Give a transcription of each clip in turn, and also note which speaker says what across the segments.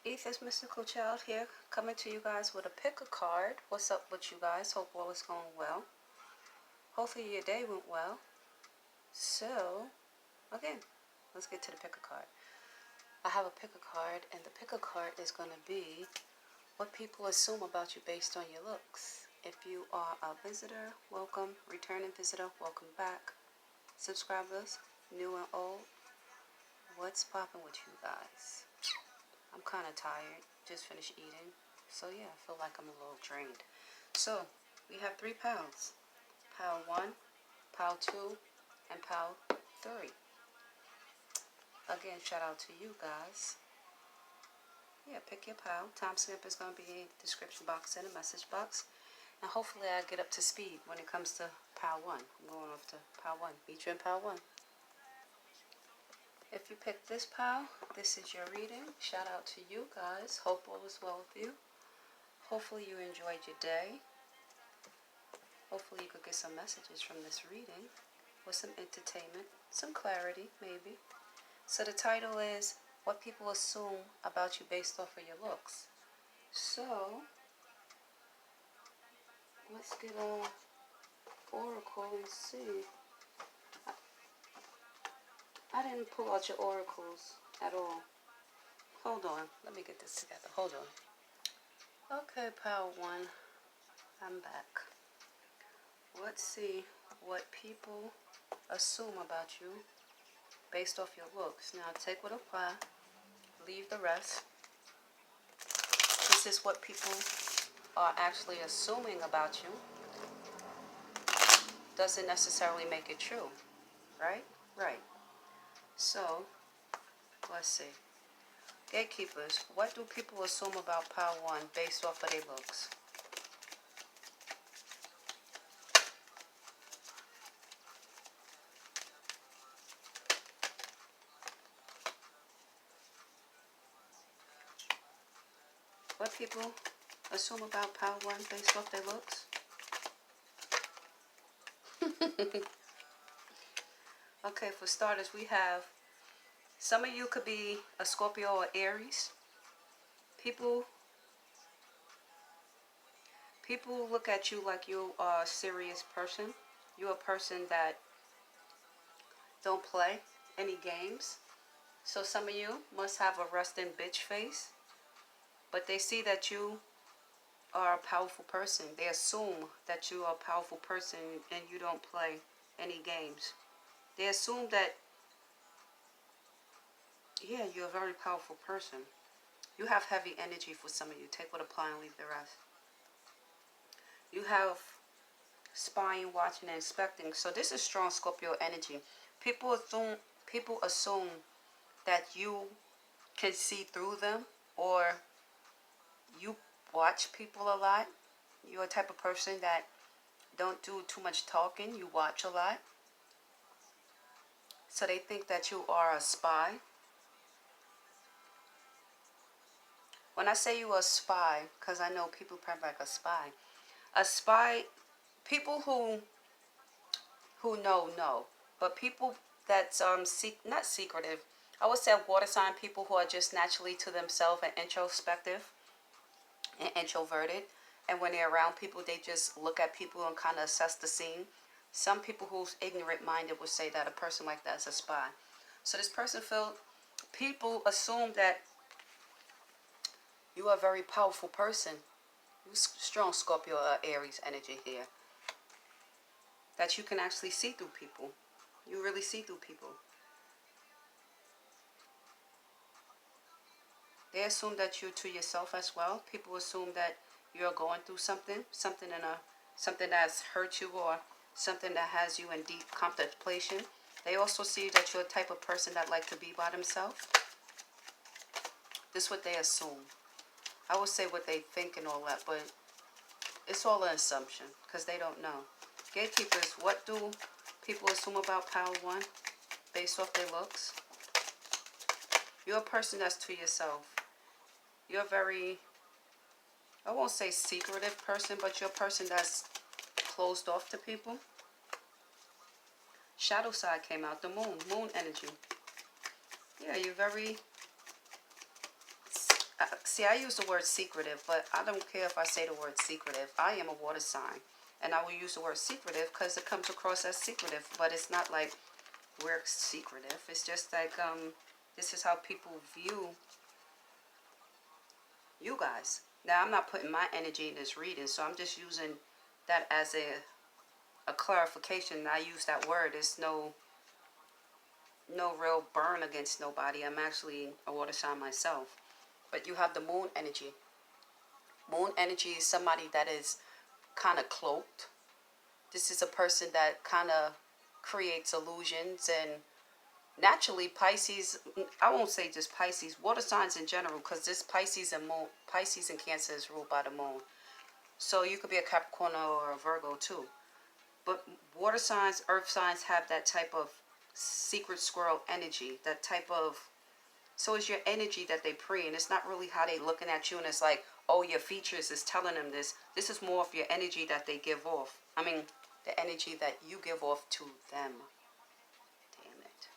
Speaker 1: Ether's Mystical Child here, coming to you guys with a pick a card. What's up with you guys? Hope all is going well. Hopefully your day went well. So, again, let's get to the pick a card. I have a pick a card, and the pick a card is going to be what people assume about you based on your looks. If you are a visitor, welcome. Returning visitor, welcome back. Subscribers, new and old, what's popping with you guys? I'm kind of tired, just finished eating, so yeah, I feel like I'm a little drained. So, we have 3 piles. Pile 1, pile 2, and pile 3. Again, shout out to you guys. Yeah, pick your pile. Timestamp is going to be in the description box and the message box. And hopefully I get up to speed when it comes to pile 1. I'm going off to pile 1. Meet you in pile 1. If you picked this pile, this is your reading. Shout out to you guys. Hope all is well with you. Hopefully you enjoyed your day. Hopefully you could get some messages from this reading with some entertainment, some clarity maybe. So the title is What People Assume About You Based Off of Your Looks. So let's get a oracle and see. I didn't pull out your oracles at all. Hold on, let me get this together. Hold on. Okay, pile 1, I'm back. Let's see what people assume about you based off your looks. Now take what apply, leave the rest. This is what people are actually assuming about you. Doesn't necessarily make it true, right? Right. So, let's see. Gatekeepers, what do people assume about pile 1 based off of their looks? What people assume about pile 1 based off their looks? Okay, for starters, we have some of you could be a Scorpio or Aries. People look at you like you are a serious person. You're a person that don't play any games. So some of you must have a resting bitch face. But they see that you are a powerful person. They assume that you are a powerful person and you don't play any games. They assume that, yeah, you're a very powerful person. You have heavy energy for some of you. Take what apply and leave the rest. You have spying, watching, and inspecting. So this is strong Scorpio energy. People assume that you can see through them, or you watch people a lot. You're a type of person that don't do too much talking. You watch a lot. So they think that you are a spy. When I say you are a spy, because I know people probably like a spy, people who know, but people that's not secretive. I would say water sign people who are just naturally to themselves and introspective and introverted. And when they're around people, they just look at people and kind of assess the scene. Some people who's ignorant-minded would say that a person like that is a spy. So this person people assume that you are a very powerful person. Strong Scorpio or Aries energy here. That you can actually see through people. You really see through people. They assume that you're to yourself as well. People assume that you're going through something that's hurt you, or something that has you in deep contemplation. They also see that you're a type of person that like to be by themselves. This is what they assume. I would say what they think and all that, but it's all an assumption because they don't know. Gatekeepers, what do people assume about pile 1 based off their looks? You're a person that's to yourself. You're a very, I won't say secretive person, but you're a person that's closed off to people. Shadow side came out, the moon energy. Yeah, you're very See, I use the word secretive, but I don't care if I say the word secretive. I am a water sign, and I will use the word secretive because it comes across as secretive, but it's not like we're secretive. It's just like, this is how people view you guys. Now, I'm not putting my energy in this reading, so I'm just using that as a clarification. I use that word. It's no real burn against nobody. I'm actually a water sign myself. But you have the moon energy. Moon energy is somebody that is kind of cloaked. This is a person that kind of creates illusions, and naturally Pisces, I won't say just Pisces, water signs in general, because this Pisces and Cancer is ruled by the moon. So you could be a Capricorn or a Virgo too. But water signs, earth signs have that type of secret squirrel energy, that type of, so it's your energy that they pre, and it's not really how they looking at you and it's like, oh, your features is telling them this. This is more of your energy that they give off. I mean, the energy that you give off to them. Damn it.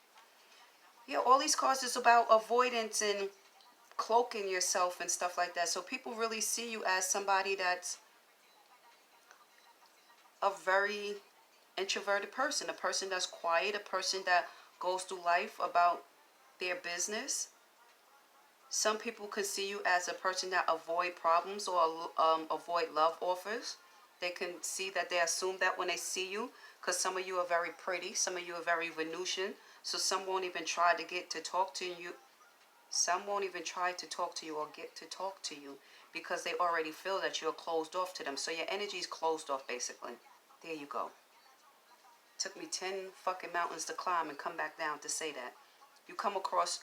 Speaker 1: Yeah, all these cards is about avoidance and cloaking yourself and stuff like that. So people really see you as somebody that's a very introverted person, a person that's quiet, a person that goes through life about their business. Some people can see you as a person that avoid problems or avoid love offers. They can see that, they assume that when they see you, because some of you are very pretty, some of you are very Venusian, so some won't even try to get to talk to you. Some won't even try to talk to you or get to talk to you because they already feel that you're closed off to them. So your energy is closed off, basically. There you go. Took me 10 fucking mountains to climb and come back down to say that. You come across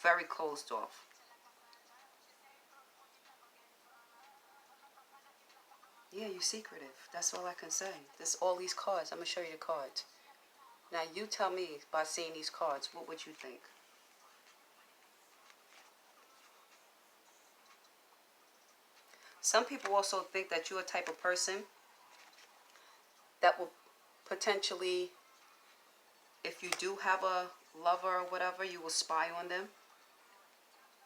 Speaker 1: very closed off. Yeah, you're secretive. That's all I can say. This all these cards. I'm going to show you the cards. Now, you tell me, by seeing these cards, what would you think? Some people also think that you're a type of person that will potentially, if you do have a lover or whatever, you will spy on them.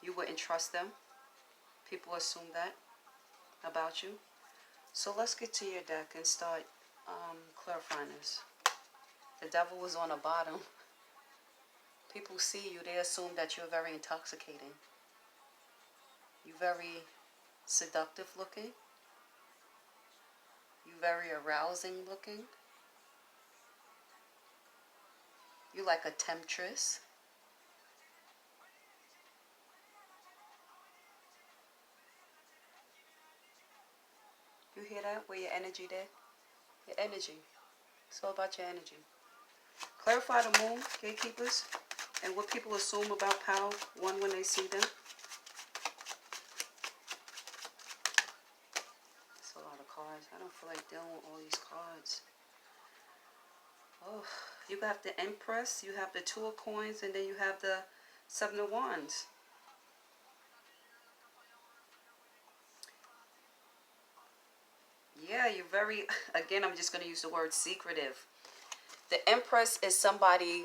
Speaker 1: You wouldn't trust them. People assume that about you. So let's get to your deck and start clarifying this. The devil was on the bottom. People see you, they assume that you're very intoxicating. You're very seductive looking. You're very arousing looking. You're like a temptress. You hear that? Where your energy there? Your energy. It's all about your energy. Clarify the moon, gatekeepers, and what people assume about power, one, when they see them. That's a lot of cards. I don't feel like dealing with all these cards. Oh, you have the Empress, you have the Two of Coins, and then you have the Seven of Wands. Yeah, you're very, again, I'm just going to use the word secretive. The Empress is somebody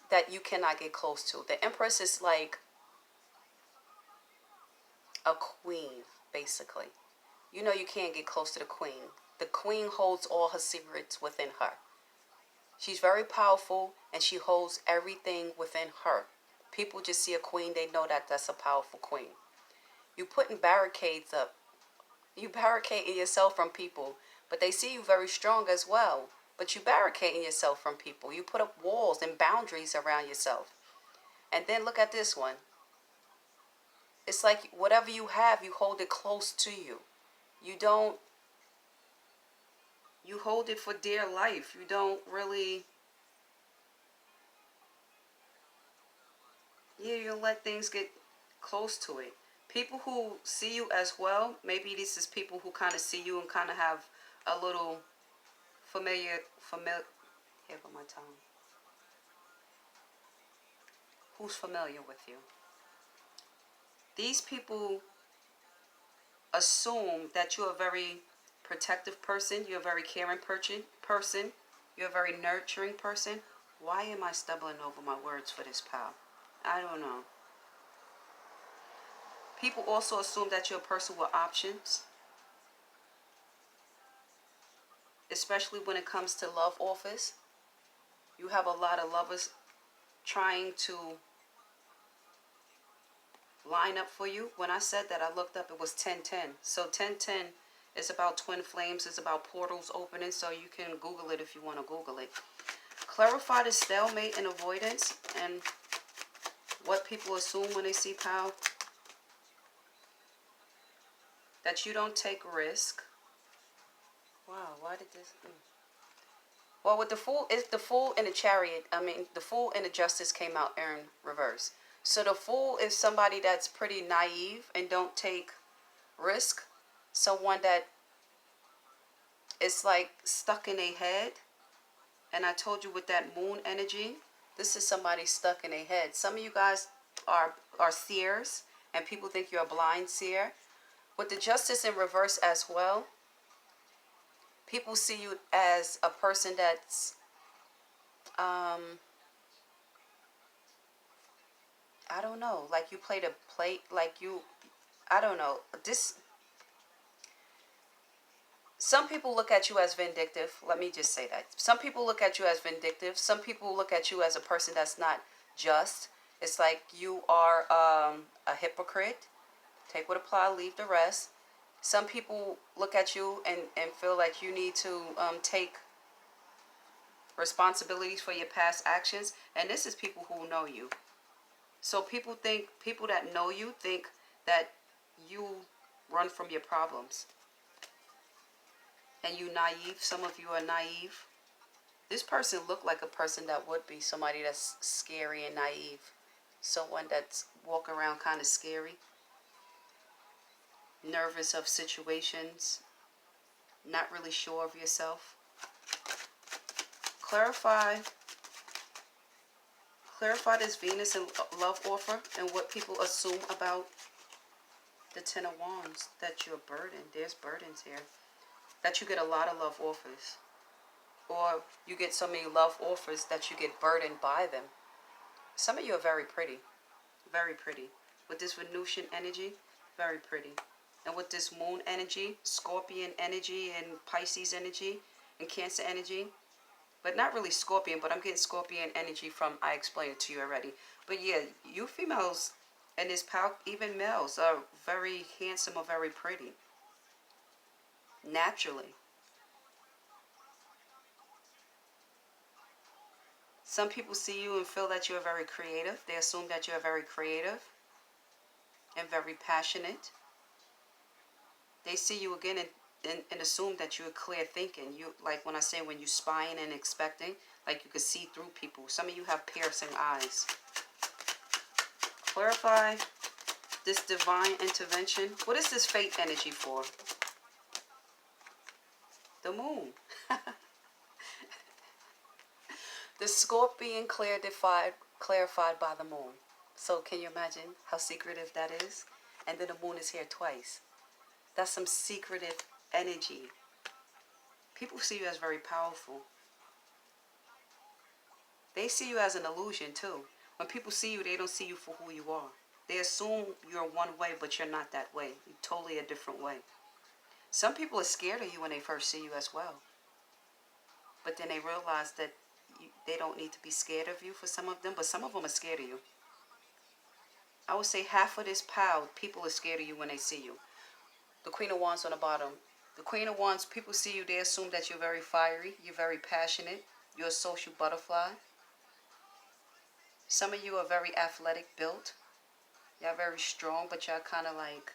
Speaker 1: that you cannot get close to. The Empress is like a queen, basically. You know you can't get close to the queen. The queen holds all her secrets within her. She's very powerful, and she holds everything within her. People just see a queen, they know that that's a powerful queen. You putting barricades up. You barricading yourself from people, but they see you very strong as well. But you barricading yourself from people. You put up walls and boundaries around yourself. And then look at this one. It's like whatever you have, you hold it close to you. You don't, you hold it for dear life. You don't really, yeah, you let things get close to it. People who see you as well, maybe this is people who kind of see you and kind of have a little familiar, here go my tongue. Who's familiar with you? These people assume that you're a very protective person, you're a very caring person, you're a very nurturing person. Why am I stumbling over my words for this, pal? I don't know. People also assume that you're a person with options, especially when it comes to love offers. You have a lot of lovers trying to line up for you. When I said that, I looked up, it was 1010. So 1010 is about twin flames, it's about portals opening, so you can Google it if you want to Google it. Clarify the stalemate and avoidance and what people assume when they see power. That you don't take risk. Wow, why did this... Well, with the Fool, it's the Fool and the Chariot. I mean, the Fool and the Justice came out in reverse. So the Fool is somebody that's pretty naive and don't take risk. Someone that is like stuck in a head. And I told you with that moon energy, this is somebody stuck in a head. Some of you guys are seers, and people think you're a blind seer. With the Justice in reverse as well, people see you as a person that's, I don't know, like you played a plate, like you, I don't know. Some people look at you as vindictive. Let me just say that. Some people look at you as vindictive. Some people look at you as a person that's not just. It's like you are a hypocrite. Take what apply, leave the rest. Some people look at you and feel like you need to take responsibilities for your past actions. And this is people who know you. So people that know you think that you run from your problems. And you naive. Some of you are naive. This person looked like a person that would be somebody that's scary and naive. Someone that's walk around kind of scary. Nervous of situations. Not really sure of yourself. Clarify this Venus and love offer and what people assume about the Ten of Wands. That you're burdened. There's burdens here. That you get a lot of love offers. Or you get so many love offers that you get burdened by them. Some of you are very pretty. Very pretty. With this Venusian energy, very pretty. And with this moon energy, Scorpion energy, and Pisces energy, and Cancer energy. But not really Scorpion, but I'm getting Scorpion energy from, I explained it to you already. But yeah, you females and this power, even males, are very handsome or very pretty. Naturally. Some people see you and feel that you are very creative. They assume that you are very creative and very passionate. They see you again and assume that you are clear thinking. You, like when I say when you spying and expecting, like you can see through people. Some of you have piercing eyes. Clarify this divine intervention. What is this fate energy for? The moon. The Scorpion clarified by the moon. So can you imagine how secretive that is? And then the moon is here twice. That's some secretive energy. People see you as very powerful. They see you as an illusion too. When people see you, they don't see you for who you are. They assume you're one way, but you're not that way. You're totally a different way. Some people are scared of you when they first see you as well. But then they realize that they don't need to be scared of you for some of them, but some of them are scared of you. I would say half of this pile, people are scared of you when they see you. The Queen of Wands on the bottom. The Queen of Wands, people see you, they assume that you're very fiery, you're very passionate, you're a social butterfly. Some of you are very athletic built. Y'all very strong, but y'all kind of like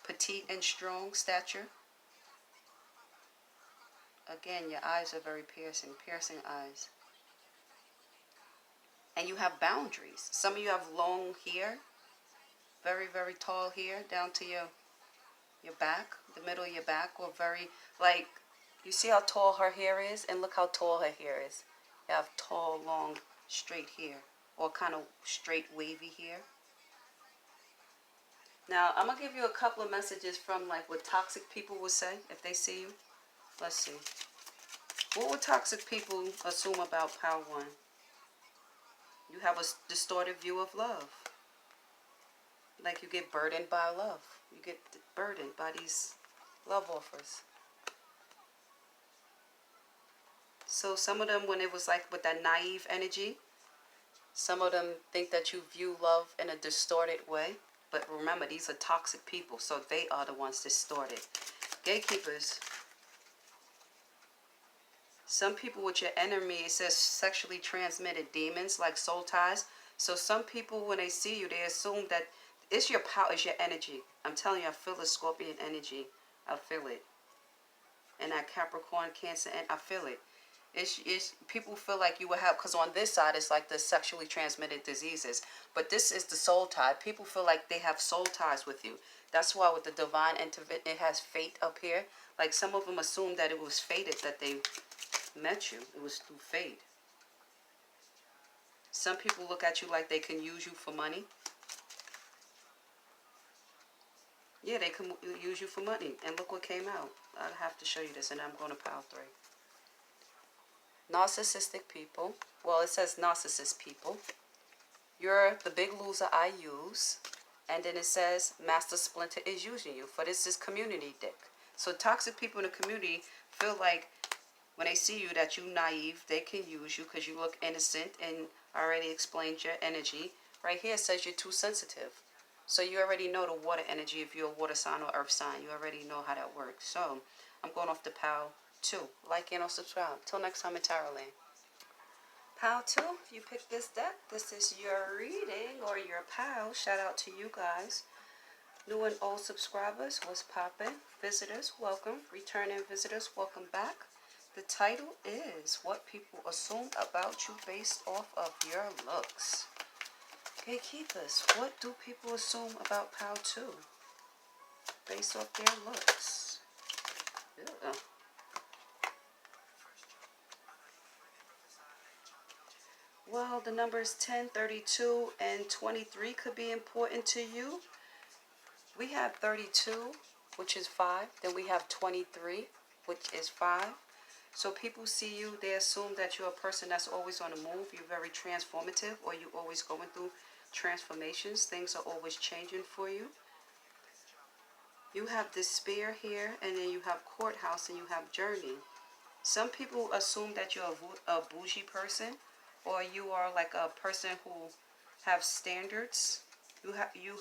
Speaker 1: petite and strong stature. Again, your eyes are very piercing eyes. And you have boundaries. Some of you have long hair, very, very tall hair down to your back, the middle of your back, or very, like, you see how tall her hair is? And look how tall her hair is. You have tall, long, straight hair, or kind of straight, wavy hair. Now, I'm going to give you a couple of messages from, like, what toxic people would say if they see you. Let's see. What would toxic people assume about Power 1? You have a distorted view of love. like you get burdened by love. You get burdened by these love offers. So some of them, when it was like with that naive energy, some of them think that you view love in a distorted way. But remember, these are toxic people, so they are the ones distorted. Gatekeepers. Some people with your enemy, it says sexually transmitted demons, like soul ties. So some people, when they see you, they assume that it's your power, it's your energy. I'm telling you, I feel the Scorpion energy. I feel it. And that Capricorn, Cancer, and I feel it. It's people feel like you will have, because on this side it's like the sexually transmitted diseases, but this is the soul tie. People feel like they have soul ties with you. That's why with the divine intervention, it has fate up here. Like some of them assume that it was fated that they met you. It was through fate. Some people look at you like they can use you for money. Yeah, they can use you for money. And look what came out. I have to show you this, and I'm going to pile 3. Narcissistic people. Well, it says narcissist people. You're the big loser I use. And then it says Master Splinter is using you. For this is community dick. So toxic people in the community feel like when they see you that you naive, they can use you because you look innocent, and I already explained your energy. Right here it says you're too sensitive. So you already know the water energy if you're a water sign or earth sign. You already know how that works. So I'm going off the pile 2. Like and subscribe. Till next time in Tarot Land. Pile 2, if you pick this deck, this is your reading or your pile. Shout out to you guys. New and old subscribers, what's poppin'? Visitors, welcome. Returning visitors, welcome back. The title is What People Assume About You Based Off of Your Looks. Gatekeepers, what do people assume about pile 2? Based off their looks. Ew. Well, the numbers 10, 32, and 23 could be important to you. We have 32, which is 5. Then we have 23, which is 5. So people see you, they assume that you're a person that's always on the move. You're very transformative, or you're always going through transformations. Things are always changing for you. You have despair here, and then you have courthouse, and you have journey. Some people assume that you're a bougie person, or you are like a person who have standards. You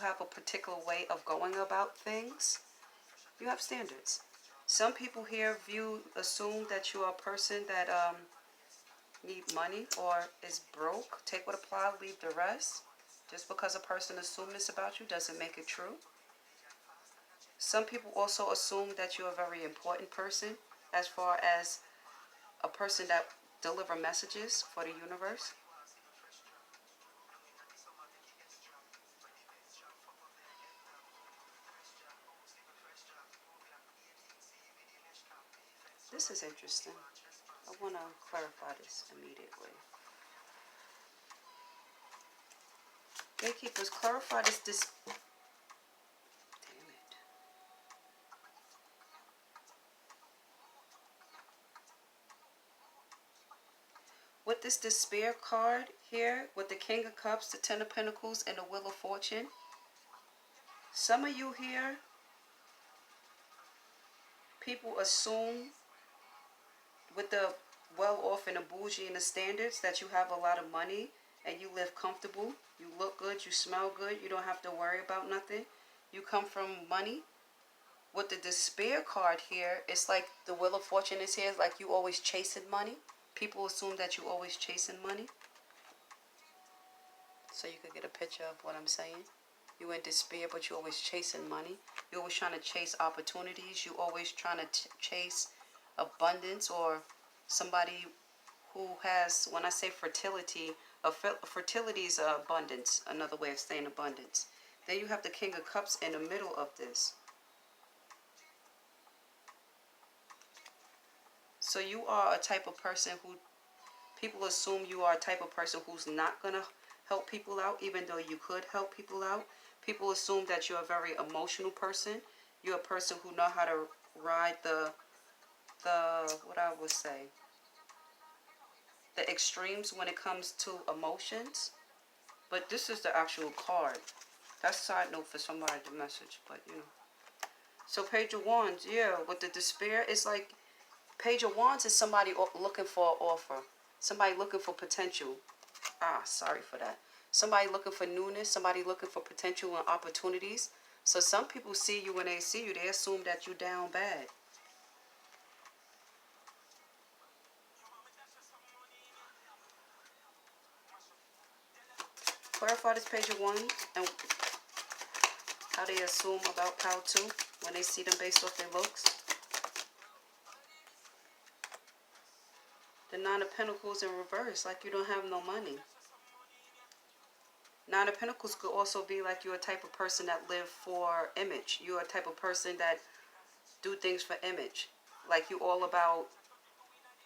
Speaker 1: have a particular way of going about things. You have standards. Some people here assume that you are a person that need money or is broke. Take what applies, leave the rest. Just because a person assumes this about you doesn't make it true. Some people also assume that you're a very important person, as far as a person that delivers messages for the universe. This is interesting. I want to clarify this immediately. Gatekeepers, clarify this. Damn it. With this despair card here, with the King of Cups, the Ten of Pentacles, and the Wheel of Fortune, some of you here, people assume with the well-off and the bougie and the standards that you have a lot of money and you live comfortable. You look good, you smell good, you don't have to worry about nothing. You come from money. With the despair card here, it's like the Wheel of Fortune is here. It's like you always chasing money. People assume that you always chasing money. So you could get a picture of what I'm saying. You in despair, but you're always chasing money. You're always trying to chase opportunities. You're always trying to chase abundance, or somebody who has, when I say fertility, fertility is abundance, another way of saying abundance. Then you have the King of Cups in the middle of this. So you are a type of person who, people assume you are a type of person who's not going to help people out, even though you could help people out. People assume that you're a very emotional person. You're a person who know how to ride the what I would say, the extremes when it comes to emotions. But this is the actual card. That's a side note for somebody to message, but you know. So Page of Wands, yeah, with the despair, it's like Page of Wands is somebody looking for an offer. Somebody looking for potential. Sorry for that. Somebody looking for newness. Somebody looking for potential and opportunities. So some people see you when they see you, they assume that you down bad. Clarify this Page of Wands and how they assume about Pal 2 when they see them based off their looks. The Nine of Pentacles in reverse, like you don't have no money. Nine of Pentacles could also be like you're a type of person that live for image. You're a type of person that do things for image. Like you all about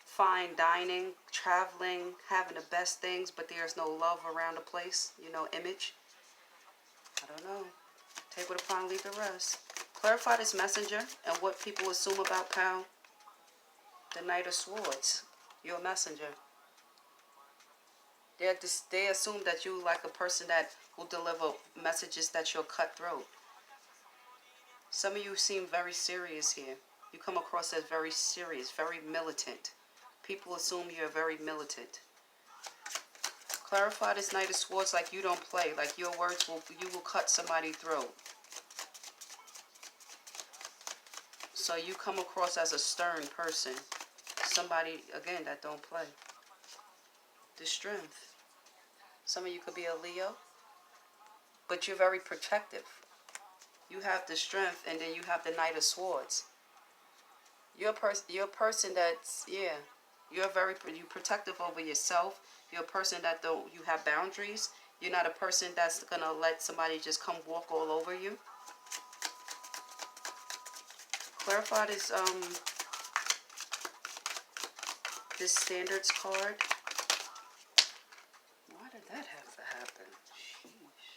Speaker 1: fine dining, traveling, having the best things, but there's no love around the place. You know, image. I don't know. Take what upon, leave the rest. Clarify this messenger and what people assume about Pal. The Knight of Swords. You're a messenger. They assume that you like a person that will deliver messages that you're cutthroat. Some of you seem very serious here. You come across as very serious, very militant. People assume you're very militant. Clarify this Knight of Swords like you don't play. Like your words you will cut somebody's throat. So you come across as a stern person. Somebody, again, that don't play. The Strength. Some of you could be a Leo. But you're very protective. You have the Strength and then you have the Knight of Swords. You're a person that's, yeah. You're protective over yourself. You're a person that you have boundaries. You're not a person that's going to let somebody just come walk all over you. Clarify this Standards card. Why did that have to happen? Sheesh.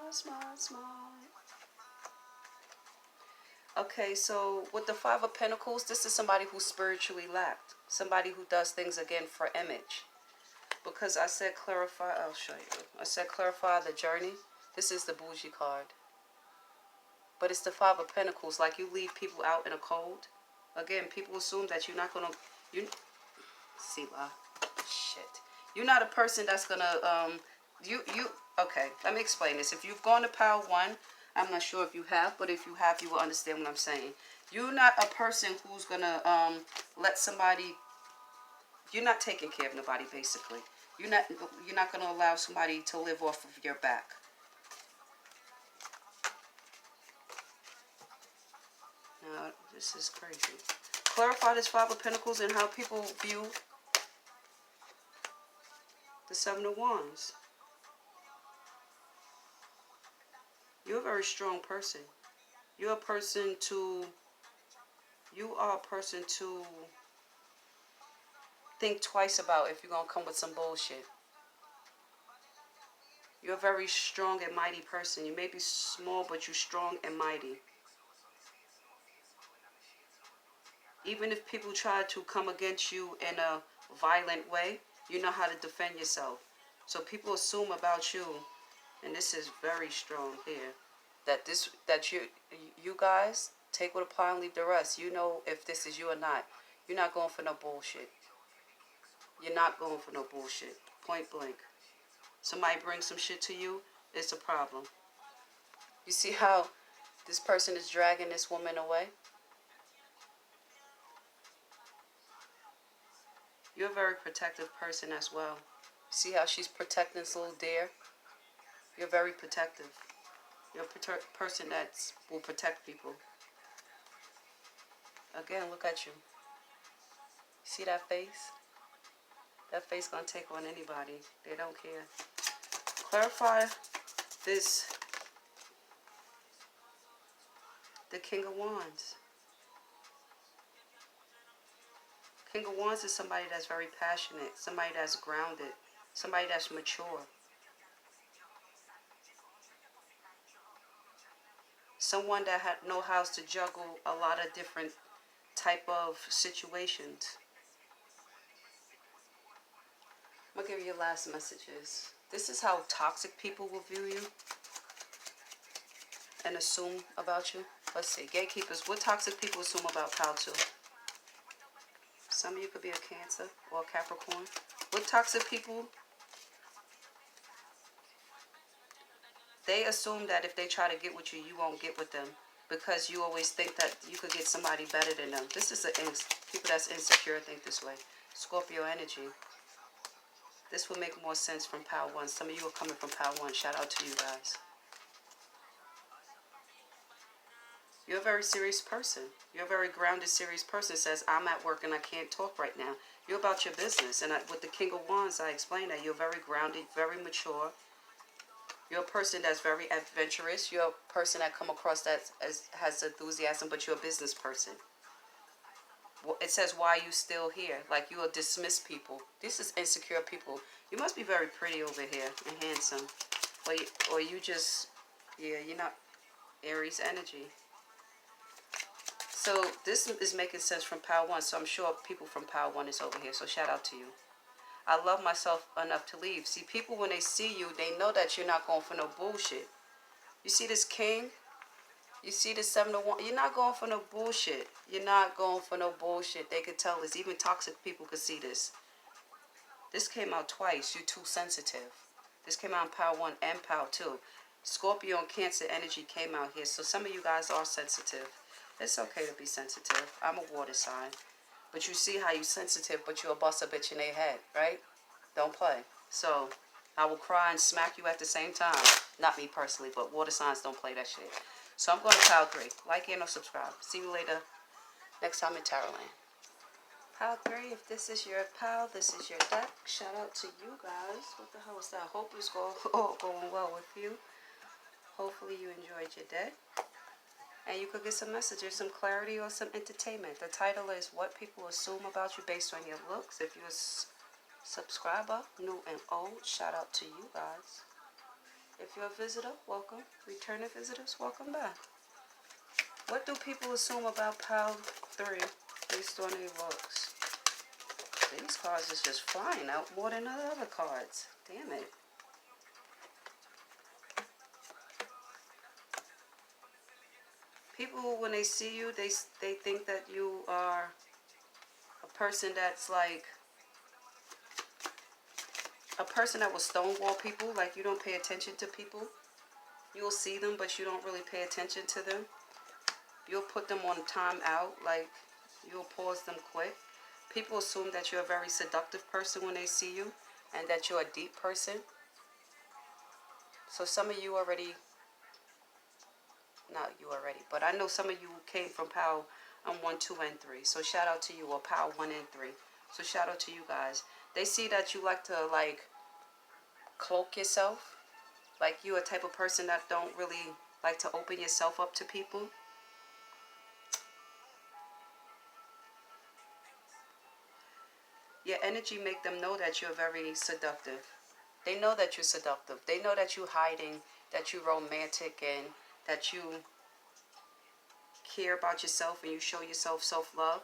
Speaker 1: Small. Okay, so with the Five of Pentacles, this is somebody who's spiritually lacked. Somebody who does things, again, for image. Because I said clarify, I'll show you. I said clarify the journey. This is the bougie card. But it's the Five of Pentacles, like you leave people out in a cold. Again, people assume that you're not going to... See why? Shit. You're not a person that's going to... Okay, let me explain this. If you've gone to Pile 1, I'm not sure if you have, but if you have, you will understand what I'm saying. You're not a person who's going to let somebody... You're not taking care of nobody, basically. You're not going to allow somebody to live off of your back. Now, this is crazy. Clarify this Five of Pentacles and how people view the Seven of Wands. You're a very strong person. You are a person to think twice about if you're going to come with some bullshit. You're a very strong and mighty person. You may be small, but you're strong and mighty. Even if people try to come against you in a violent way, you know how to defend yourself. So people assume about you, and this is very strong here, that you guys take what apply and leave the rest. You know if this is you or not. You're not going for no bullshit. You're not going for no bullshit. Point blank. Somebody brings some shit to you, it's a problem. You see how this person is dragging this woman away? You're a very protective person as well. See how she's protecting this little deer? You're very protective. You're a person that will protect people. Again, look at you. See that face? That face gonna take on anybody. They don't care. Clarify this. The King of Wands. King of Wands is somebody that's very passionate. Somebody that's grounded. Somebody that's mature. Someone that knows how to juggle a lot of different type of situations. I'm going to give you your last messages This is how toxic people will view you and assume about you. Let's see. Gatekeepers. What toxic people assume about Pal 2? Some of you could be a Cancer or a Capricorn. What toxic people? They assume that if they try to get with you, you won't get with them. Because you always think that you could get somebody better than them. This is people that's insecure think this way. Scorpio energy. This will make more sense from Pal 1. Some of you are coming from Pal 1. Shout out to you guys. You're a very serious person. You're a very grounded, serious person. It says, I'm at work and I can't talk right now. You're about your business. And with the King of Wands, I explained that you're very grounded, very mature. You're a person that's very adventurous. You're a person that come across that has enthusiasm, but you're a business person. It says, why are you still here? Like, you will dismiss people. This is insecure people. You must be very pretty over here and handsome. Or you just, yeah, you're not Aries energy. So this is making sense from Power 1. So I'm sure people from Power 1 is over here. So shout out to you. I love myself enough to leave. See, people, when they see you, they know that you're not going for no bullshit. You see this King? You see the 7 of Wands? You're not going for no bullshit. You're not going for no bullshit. They could tell this. Even toxic people could see this. This came out twice. You're too sensitive. This came out in Power 1 and Power 2. Scorpio and Cancer energy came out here. So some of you guys are sensitive. It's okay to be sensitive. I'm a water sign. But you see how you sensitive, but you'll bust a bitch in their head, right? Don't play. So I will cry and smack you at the same time. Not me personally, but water signs don't play that shit. So I'm going to Pile 3. Like and subscribe. See you later next time in Tarot Land. Pile 3, if this is your pile, this is your deck. Shout out to you guys. What the hell is that? Hope it's all going well with you. Hopefully you enjoyed your day. And you could get some messages, some clarity, or some entertainment. The title is What People Assume About You Based on Your Looks. If you're a subscriber, new and old, shout out to you guys. If you're a visitor, welcome. Returning visitors, welcome back. What do people assume about Pile 3 based on their looks? These cards is just flying out more than the other cards. Damn it. People, when they see you, they think that you are a person that's like a person that will stonewall people. Like, you don't pay attention to people. You'll see them, but you don't really pay attention to them. You'll put them on time out. Like, you'll pause them quick. People assume that you're a very seductive person when they see you, and that you're a deep person. So some of you already, not you already, but I know some of you came from Power 1, 2, and 3. So shout out to you, or Power 1 and 3. So shout out to you guys. They see that you like to, like, cloak yourself. Like, you're a type of person that don't really like to open yourself up to people. Your energy make them know that you're very seductive. They know that you're seductive. They know that you're hiding, that you're romantic, and that you care about yourself and you show yourself self-love.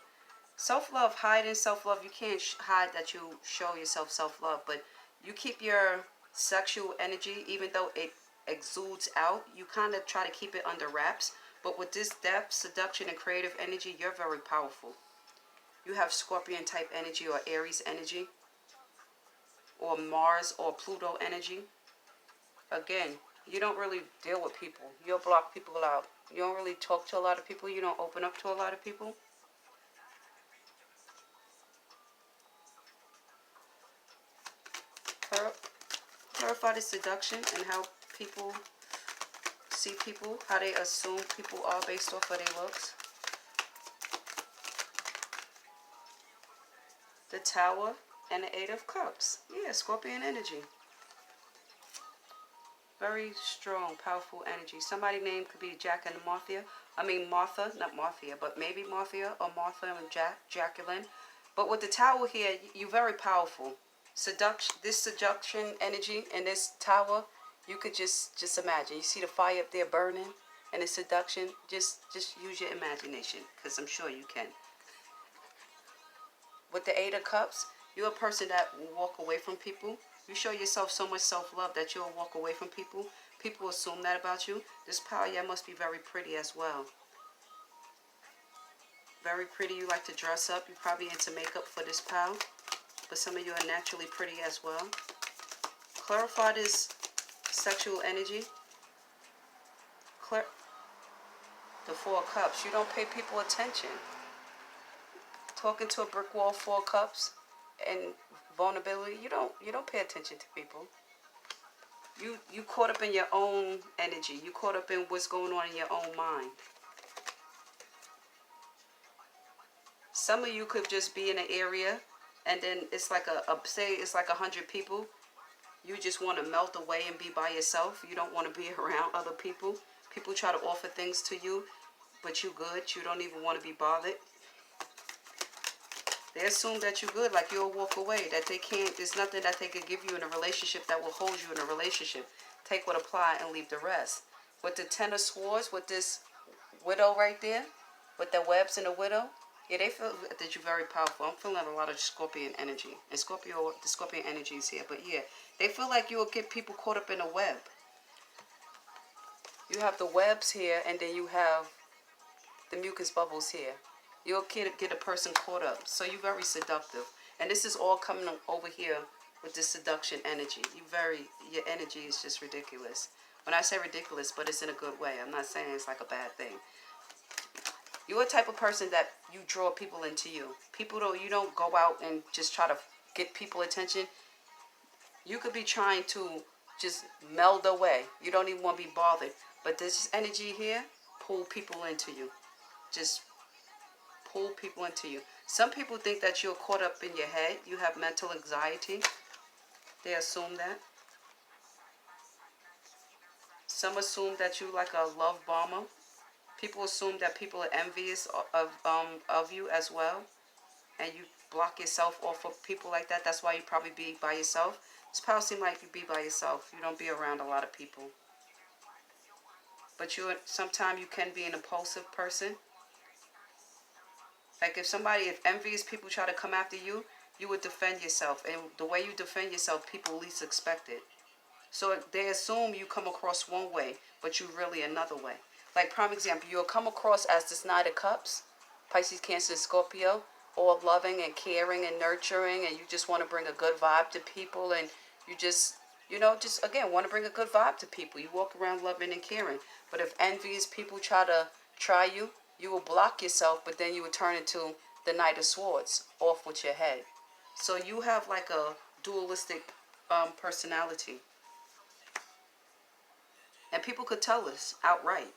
Speaker 1: Self-love, hiding self-love. You can't hide that you show yourself self-love, but you keep your sexual energy, even though it exudes out, you kind of try to keep it under wraps. But with this depth, seduction, and creative energy, you're very powerful. You have Scorpion type energy, or Aries energy, or Mars or Pluto energy. Again, you don't really deal with people. You'll block people out. You don't really talk to a lot of people. You don't open up to a lot of people. Clarify the seduction and how people see people, how they assume people are based off of their looks. The Tower and the 8 of Cups. Yeah, Scorpion energy. Very strong, powerful energy. Somebody's name could be Jack and Martha. I mean Martha, not Martha, but maybe Martha or Martha and Jacqueline. But with the Tower here, you're very powerful. This seduction energy in this tower, you could just imagine. You see the fire up there burning and the seduction. Just use your imagination, because I'm sure you can. With the 8 of Cups, you're a person that will walk away from people. You show yourself so much self-love that you'll walk away from people. People assume that about you. This pal, yeah, must be very pretty as well. Very pretty. You like to dress up. You're probably into makeup for this pal. But some of you are naturally pretty as well. Clarify this sexual energy. The Four of Cups. You don't pay people attention. Talking to a brick wall, Four of Cups, and vulnerability. You don't pay attention to people. You caught up in your own energy. You caught up in what's going on in your own mind. Some of you could just be in an area, and then it's like say it's like 100 people. You just want to melt away and be by yourself. You don't want to be around other people. People try to offer things to you, but you good. You don't even want to be bothered. They assume that you're good, like you'll walk away, that they can't, there's nothing that they could give you in a relationship that will hold you in a relationship. Take what apply and leave the rest. With the Ten of Swords, with this widow right there, with the webs and the widow, yeah, they feel that you're very powerful. I'm feeling a lot of Scorpion energy. And the Scorpion energy is here. But yeah, they feel like you'll get people caught up in a web. You have the webs here, and then you have the mucus bubbles here. You'll get a person caught up. So you're very seductive. And this is all coming over here with this seduction energy. Your energy is just ridiculous. When I say ridiculous, but it's in a good way. I'm not saying it's like a bad thing. You're a type of person that you draw people into you. You don't go out and just try to get people attention. You could be trying to just meld away. You don't even want to be bothered. But this energy here, pull people into you. Just pull people into you. Some people think that you're caught up in your head. You have mental anxiety. They assume that. Some assume that you like a love bomber. People assume that people are envious of you as well. And you block yourself off of people like that. That's why you probably be by yourself. This power seems like you be by yourself. You don't be around a lot of people. But sometimes you can be an impulsive person. Like if envious people try to come after you, you would defend yourself. And the way you defend yourself, people least expect it. So they assume you come across one way, but you really another way. Like prime example, you'll come across as this Knight of Cups, Pisces, Cancer, Scorpio, all loving and caring and nurturing, and you just want to bring a good vibe to people, and you just again want to bring a good vibe to people. You walk around loving and caring. But if envious people try you, you will block yourself, but then you will turn into the Knight of Swords, off with your head. So you have like a dualistic personality. And people could tell us outright.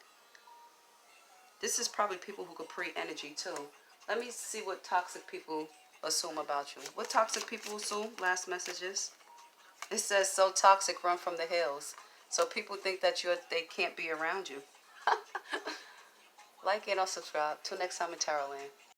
Speaker 1: This is probably people who could pre-energy too. Let me see what toxic people assume about you. What toxic people assume? Last messages. It says, so toxic, run from the hills. So people think that they can't be around you. Like and subscribe. Till next time in Tarot Land.